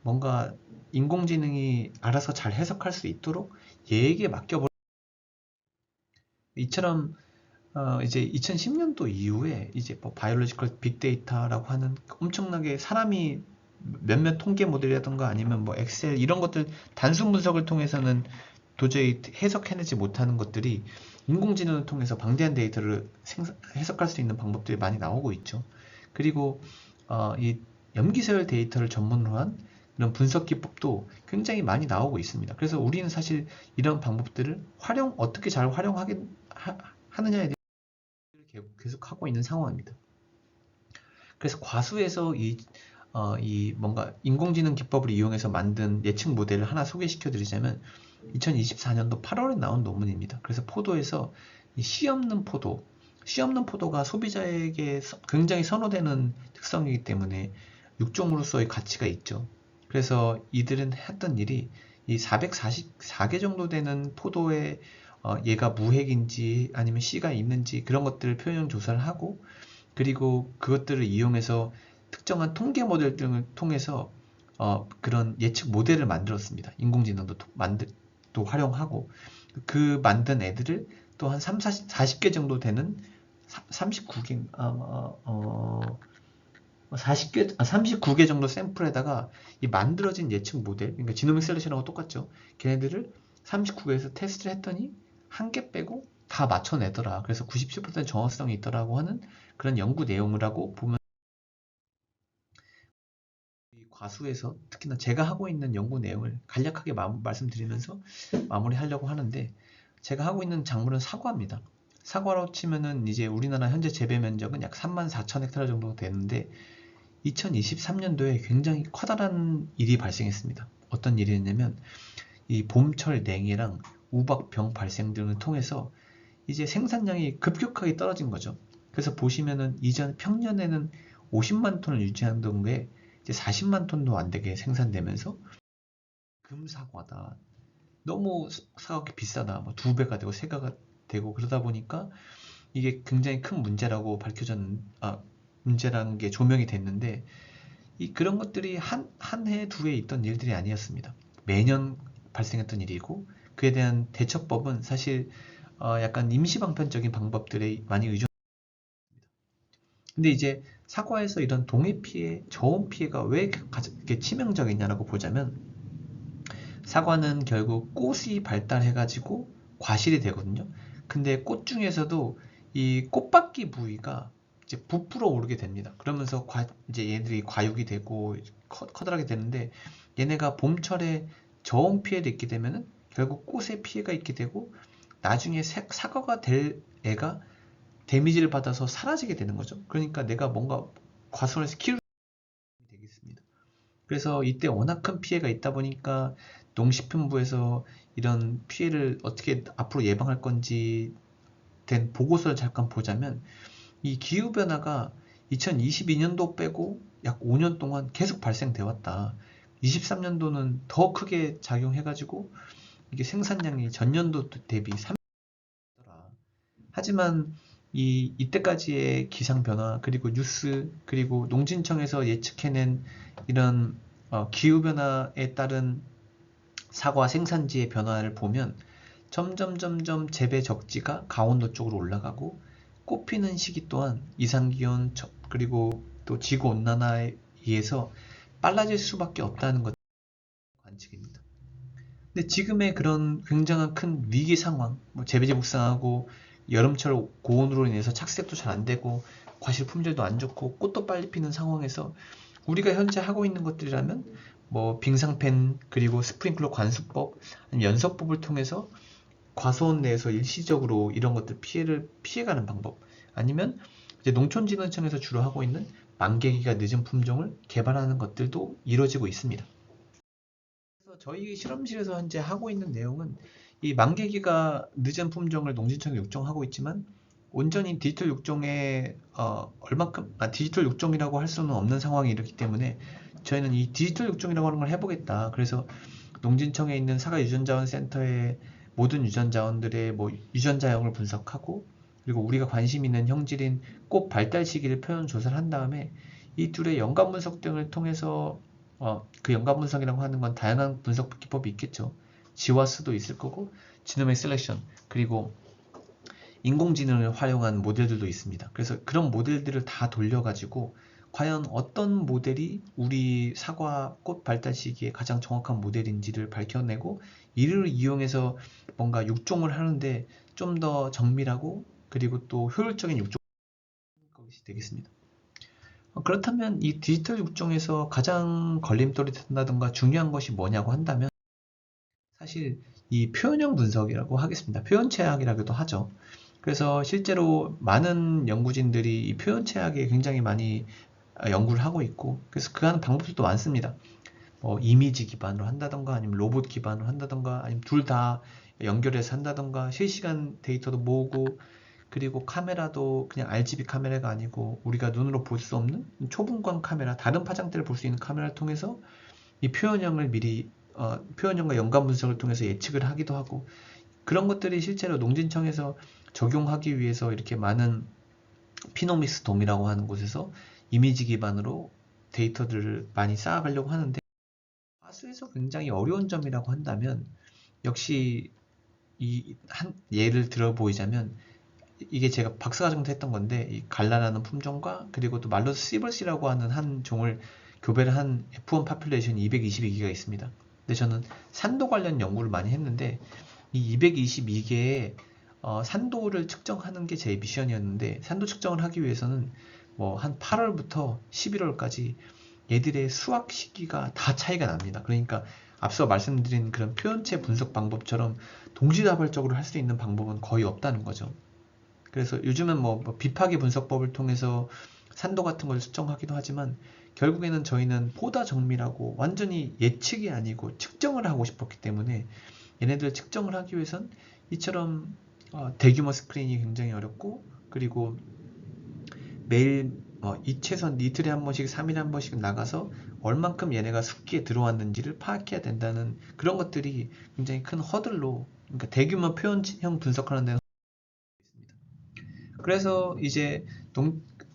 뭔가 인공지능이 알아서 잘 해석할 수 있도록 얘에게 맡겨버려. 이처럼 이제 2010년도 이후에 이제 뭐 바이올로지컬 빅데이터라고 하는 엄청나게 사람이 몇몇 통계 모델이라던가 아니면 뭐 엑셀 이런 것들 단순 분석을 통해서는 도저히 해석해내지 못하는 것들이 인공지능을 통해서 방대한 데이터를 해석할 수 있는 방법들이 많이 나오고 있죠. 그리고 이 염기서열 데이터를 전문으로 한 이런 분석 기법도 굉장히 많이 나오고 있습니다. 그래서 우리는 사실 이런 방법들을 어떻게 잘 활용하게 하느냐에 대해서 계속 하고 있는 상황입니다. 그래서 과수에서 이 뭔가 인공지능 기법을 이용해서 만든 예측 모델을 하나 소개시켜 드리자면 2024년도 8월에 나온 논문입니다. 그래서 포도에서 이 씨 없는 포도가 소비자에게 굉장히 선호되는 특성이기 때문에 육종으로서의 가치가 있죠. 그래서 이들은 했던 일이 이 444개 정도 되는 포도의 얘가 무핵인지 아니면 C가 있는지 그런 것들을 표현형 조사를 하고, 그리고 그것들을 이용해서 특정한 통계 모델 등을 통해서 그런 예측 모델을 만들었습니다. 인공지능도 또 활용하고, 그 만든 애들을 또 한 40개 정도 되는 39개, 39개 정도 샘플에다가 이 만들어진 예측 모델, 그러니까 지노믹 셀렉션하고 똑같죠. 걔네들을 39개에서 테스트를 했더니 한 개 빼고 다 맞춰내더라. 그래서 97% 정확성이 있더라고 하는 그런 연구 내용이라고 보면, 이 과수에서 특히나 제가 하고 있는 연구 내용을 간략하게 말씀드리면서 마무리하려고 하는데, 제가 하고 있는 작물은 사과입니다. 사과로 치면은 이제 우리나라 현재 재배 면적은 약 34,000헥타르 정도 되는데, 2023년도에 굉장히 커다란 일이 발생했습니다. 어떤 일이었냐면, 이 봄철 냉해랑 우박병 발생 등을 통해서 이제 생산량이 급격하게 떨어진 거죠. 그래서 보시면은 이전 평년에는 50만 톤을 유지하던 게 이제 40만 톤도 안 되게 생산되면서, 금사과다, 너무 사과가 비싸다, 뭐 2배가 되고 3배가 되고 그러다 보니까 이게 굉장히 큰 문제라고 문제라는 게 조명이 됐는데, 그런 것들이 한 해, 두 해 있던 일들이 아니었습니다. 매년 발생했던 일이고, 그에 대한 대처법은 사실 약간 임시방편적인 방법들에 많이 의존. 근데 이제 사과에서 이런 동해 피해, 저온 피해가 왜 이렇게 치명적이냐라고 보자면, 사과는 결국 꽃이 발달해가지고 과실이 되거든요. 근데 꽃 중에서도 이 꽃받기 부위가 이제 부풀어 오르게 됩니다. 그러면서 이제 얘들이 과육이 되고 커다랗게 되는데, 얘네가 봄철에 저온 피해를 입게 되면은 결국 꽃에 피해가 있게 되고, 나중에 사과가 될 애가 데미지를 받아서 사라지게 되는 거죠. 그러니까 내가 뭔가 과수원에서 키울 되겠습니다. 그래서 이때 워낙 큰 피해가 있다 보니까 농식품부에서 이런 피해를 어떻게 앞으로 예방할 건지 된 보고서를 잠깐 보자면, 이 기후변화가 2022년도 빼고 약 5년 동안 계속 발생돼 왔다. 23년도는 더 크게 작용해가지고 이게 생산량이 전년도 대비 3%더라. 하지만 이때까지의 기상 변화, 그리고 뉴스, 그리고 농진청에서 예측해낸 이런 기후 변화에 따른 사과 생산지의 변화를 보면, 점점 재배 적지가 강원도 쪽으로 올라가고, 꽃피는 시기 또한 이상기온 그리고 또 지구 온난화에 의해서 빨라질 수밖에 없다는 것 관측입니다. 근데 지금의 그런 굉장한 큰 위기 상황, 뭐 재배지 묵상하고 여름철 고온으로 인해서 착색도 잘 안 되고 과실 품질도 안 좋고 꽃도 빨리 피는 상황에서 우리가 현재 하고 있는 것들이라면, 뭐 빙상팬, 그리고 스프링클러 관수법, 아니면 연석법을 통해서 과수원 내에서 일시적으로 이런 것들 피해가는 방법, 아니면 이제 농촌진흥청에서 주로 하고 있는 만개기가 늦은 품종을 개발하는 것들도 이루어지고 있습니다. 그래서 저희 실험실에서 현재 하고 있는 내용은, 이 만개기가 늦은 품종을 농진청에 육종하고 있지만, 온전히 디지털 육종에 얼만큼 디지털 육종이라고 할 수는 없는 상황이기 때문에, 저희는 이 디지털 육종이라고 하는 걸 해보겠다. 그래서 농진청에 있는 사과 유전자원센터의 모든 유전자원들의 뭐 유전자형을 분석하고, 그리고 우리가 관심 있는 형질인 꽃 발달 시기를 표현 조사를 한 다음에, 이 둘의 연관 분석 등을 통해서 그 연관 분석이라고 하는 건 다양한 분석 기법이 있겠죠. 지와스도 있을 거고, 지노믹 셀렉션, 그리고 인공지능을 활용한 모델들도 있습니다. 그래서 그런 모델들을 다 돌려가지고 과연 어떤 모델이 우리 사과 꽃 발달 시기에 가장 정확한 모델인지를 밝혀내고, 이를 이용해서 뭔가 육종을 하는데 좀 더 정밀하고 그리고 또 효율적인 육종이 되겠습니다. 그렇다면 이 디지털 육종에서 가장 걸림돌이 된다던가 중요한 것이 뭐냐고 한다면, 사실 이 표현형 분석이라고 하겠습니다. 표현체학이라고도 하죠. 그래서 실제로 많은 연구진들이 이 표현체학에 굉장히 많이 연구를 하고 있고, 그래서 그 하는 방법들도 많습니다. 뭐 이미지 기반으로 한다던가, 아니면 로봇 기반으로 한다던가, 아니면 둘 다 연결해서 한다던가, 실시간 데이터도 모으고, 그리고 카메라도 그냥 RGB 카메라가 아니고 우리가 눈으로 볼 수 없는 초분광 카메라, 다른 파장대를 볼 수 있는 카메라를 통해서 이 표현형을 미리 표현형과 연관 분석을 통해서 예측을 하기도 하고, 그런 것들이 실제로 농진청에서 적용하기 위해서 이렇게 많은 피노믹스 돔이라고 하는 곳에서 이미지 기반으로 데이터들을 많이 쌓아가려고 하는데, 하수에서 굉장히 어려운 점이라고 한다면 역시 이 한 예를 들어 보이자면, 이게 제가 박사과정도 했던 건데, 이 갈라라는 품종과 그리고 또 말로스 시벌시라고 하는 한 종을 교배를 한 F1 파퓰레이션이 222개가 있습니다. 근데 저는 산도 관련 연구를 많이 했는데, 이 222개의 산도를 측정하는 게 제 미션이었는데, 산도 측정을 하기 위해서는 뭐 한 8월부터 11월까지 얘들의 수확 시기가 다 차이가 납니다. 그러니까 앞서 말씀드린 그런 표현체 분석 방법처럼 동시다발적으로 할 수 있는 방법은 거의 없다는 거죠. 그래서 요즘은 뭐 비파기 분석법을 통해서 산도 같은 걸 수정하기도 하지만, 결국에는 저희는 포다 정밀하고 완전히 예측이 아니고 측정을 하고 싶었기 때문에, 얘네들 측정을 하기 위해선 이처럼 대규모 스크린이 굉장히 어렵고, 그리고 매일 최소한 이틀에 한 번씩 3일에 한 번씩 나가서 얼만큼 얘네가 습기에 들어왔는지를 파악해야 된다는 그런 것들이 굉장히 큰 허들로, 그러니까 대규모 표현형 분석하는 데는 있습니다. 그래서 이제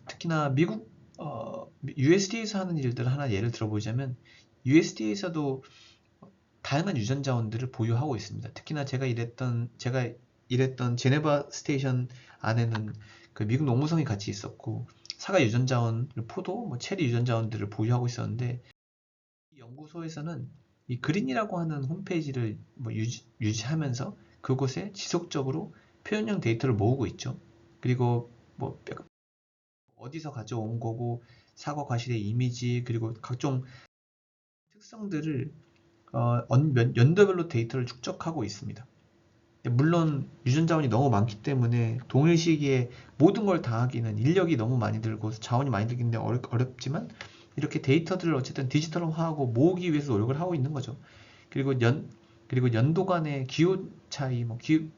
특히나 미국 USDA에서 하는 일들을 하나 예를 들어보자면, USDA에서도 다양한 유전 자원들을 보유하고 있습니다. 특히나 제가 일했던 제네바 스테이션 안에는 그 미국 농무성이 같이 있었고, 사과 유전 자원, 포도, 뭐 체리 유전 자원들을 보유하고 있었는데, 이 연구소에서는 이 그린이라고 하는 홈페이지를 뭐 유지하면서 그곳에 지속적으로 표현형 데이터를 모으고 있죠. 그리고 뭐 어디서 가져온 거고, 사과 과실의 이미지, 그리고 각종 특성들을 연도별로 데이터를 축적하고 있습니다. 물론 유전 자원이 너무 많기 때문에 동일 시기에 모든 걸 다 하기는 인력이 너무 많이 들고 자원이 많이 들기 때문에 어렵지만, 이렇게 데이터들을 어쨌든 디지털화하고 모으기 위해서 노력을 하고 있는 거죠. 그리고 연도 간의 기후 차이, 기후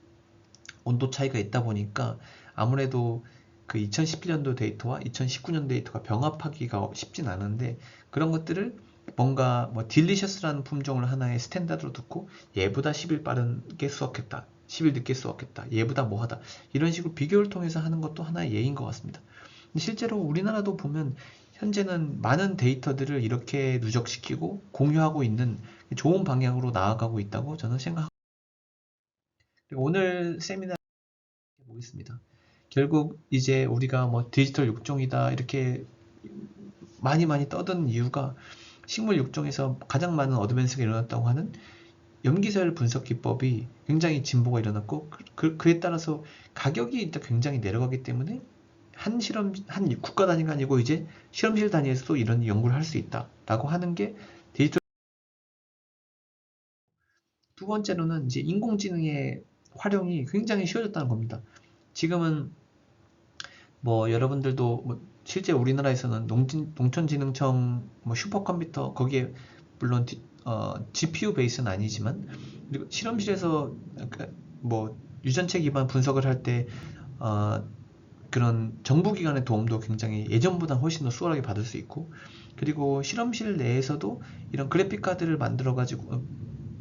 온도 차이가 있다 보니까 아무래도 그 2017년도 데이터와 2019년 데이터가 병합하기가 쉽진 않은데, 그런 것들을 뭔가 딜리셔스라는 품종을 하나의 스탠다드로 두고 얘보다 10일 빠르게 수확했다, 10일 늦게 수확했다, 얘보다 뭐하다, 이런 식으로 비교를 통해서 하는 것도 하나의 예인 것 같습니다. 실제로 우리나라도 보면 현재는 많은 데이터들을 이렇게 누적시키고 공유하고 있는 좋은 방향으로 나아가고 있다고 저는 생각합니다. 오늘 세미나 보겠습니다. 결국 이제 우리가 디지털 육종이다 이렇게 많이 떠드는 이유가, 식물 육종에서 가장 많은 어드밴스가 일어났다고 하는 염기서열 분석 기법이 굉장히 진보가 일어났고, 그에 따라서 가격이 굉장히 내려가기 때문에 한 국가 단위가 아니고 이제 실험실 단위에서도 이런 연구를 할 수 있다라고 하는 게 디지털. 두 번째로는 이제 인공지능의 활용이 굉장히 쉬워졌다는 겁니다. 지금은 여러분들도 실제 우리나라에서는 농촌진흥청 슈퍼컴퓨터, 거기에 물론 GPU 베이스는 아니지만, 그리고 실험실에서 유전체 기반 분석을 할 때 그런 정부기관의 도움도 굉장히 예전보다 훨씬 더 수월하게 받을 수 있고, 그리고 실험실 내에서도 이런 그래픽 카드를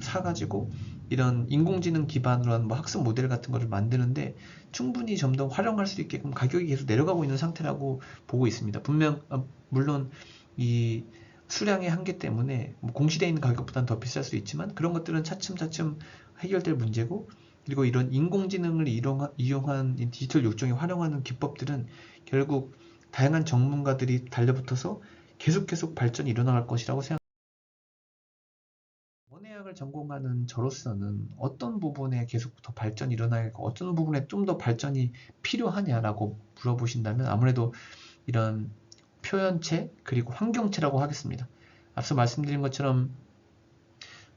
사가지고 이런 인공지능 기반으로 한 학습 모델 같은 거를 만드는데 충분히 좀 더 활용할 수 있게끔 가격이 계속 내려가고 있는 상태라고 보고 있습니다. 물론 이 수량의 한계 때문에 공시되어 있는 가격보다는 더 비쌀 수 있지만, 그런 것들은 차츰차츰 해결될 문제고, 그리고 이런 인공지능을 이용한 디지털 육종에 활용하는 기법들은 결국 다양한 전문가들이 달려붙어서 계속 발전이 일어나갈 것이라고 생각합니다. 원예학을 전공하는 저로서는 어떤 부분에 계속 더 발전이 일어나야 하고 어떤 부분에 좀 더 발전이 필요하냐라고 물어보신다면, 아무래도 이런 표현체 그리고 환경체라고 하겠습니다. 앞서 말씀드린 것처럼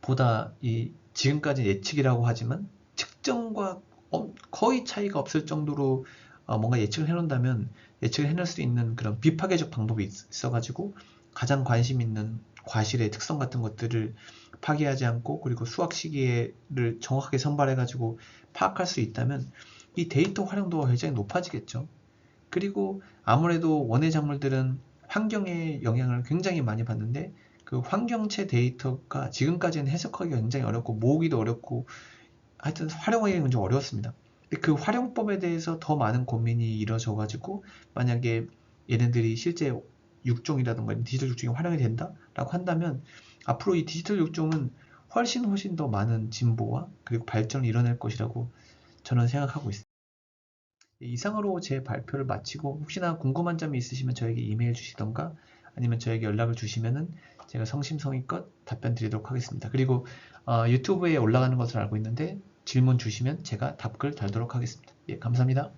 보다 지금까지 예측이라고 하지만 측정과 거의 차이가 없을 정도로 뭔가 예측을 해놓는다면, 예측을 해낼 수 있는 그런 비파괴적 방법이 있어가지고 가장 관심 있는 과실의 특성 같은 것들을 파괴하지 않고, 그리고 수확 시기를 정확하게 선발해가지고 파악할 수 있다면 이 데이터 활용도가 굉장히 높아지겠죠. 그리고 아무래도 원예 작물들은 환경의 영향을 굉장히 많이 받는데, 그 환경체 데이터가 지금까지는 해석하기가 굉장히 어렵고 모으기도 어렵고 하여튼 활용하기가 좀 어려웠습니다. 근데 그 활용법에 대해서 더 많은 고민이 이루어져 가지고 만약에 얘네들이 실제 육종이라든가 디지털 육종이 활용이 된다라고 한다면 앞으로 이 디지털 육종은 훨씬 더 많은 진보와 그리고 발전을 이뤄낼 것이라고 저는 생각하고 있습니다. 이상으로 제 발표를 마치고 혹시나 궁금한 점이 있으시면 저에게 이메일 주시던가 아니면 저에게 연락을 주시면은 제가 성심성의껏 답변 드리도록 하겠습니다. 그리고 유튜브에 올라가는 것을 알고 있는데 질문 주시면 제가 답글 달도록 하겠습니다. 예, 감사합니다.